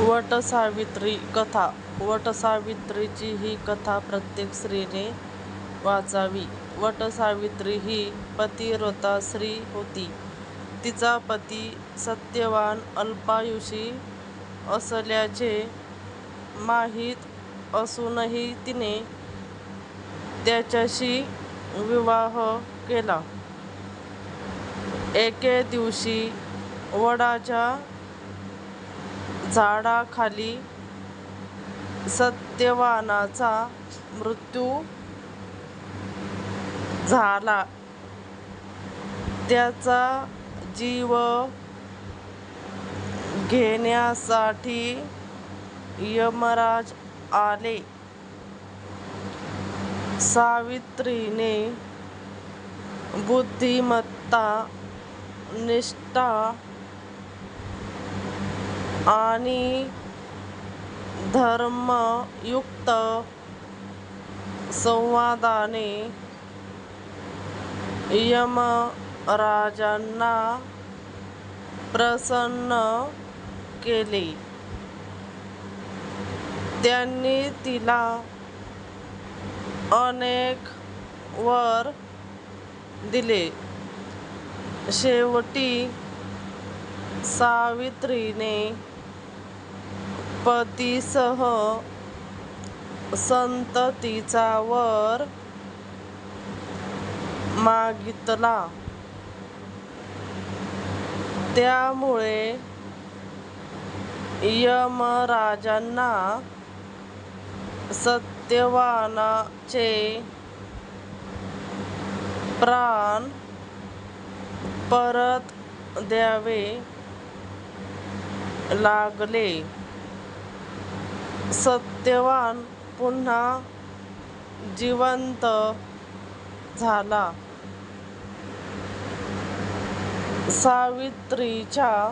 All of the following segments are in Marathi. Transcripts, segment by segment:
वटसावित्री कथा. वटसावित्रीची ही कथा प्रत्येक स्त्रीने वाचावी. वटसावित्री ही पतिव्रता स्त्री होती. तिचा पती सत्यवान अल्पायुषी असल्याचे माहीत असूनही तिने त्याच्याशी विवाह केला. एके दिवशी वडाच्या झाडाखाली सत्यवानाचा मृत्यू झाला. त्याचा जीव घेण्यासाठी यमराज आले. सावित्रीने बुद्धिमत्ता, निष्ठा आणि धर्मयुक्त संवादाने यमराजांना प्रसन्न केले. त्यांनी तिला अनेक वर दिले. शेवटी सावित्रीने पतीसह संततीचा वर मागितला. त्यामुळे यमराजांना सत्यवानाचे प्राण परत द्यावे लागले. सत्यवान पुन्हा जिवंत झाला. सावित्रीच्या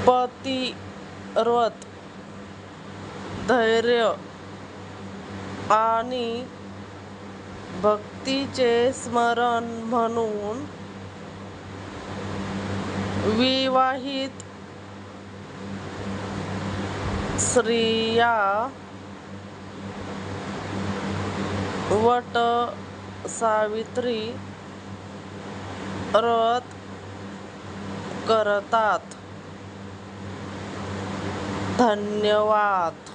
पतिव्रत धैर्य आणि भक्तीचे स्मरण म्हणून विवाहित स्त्रिया वटसावित्री व्रत करतात. धन्यवाद.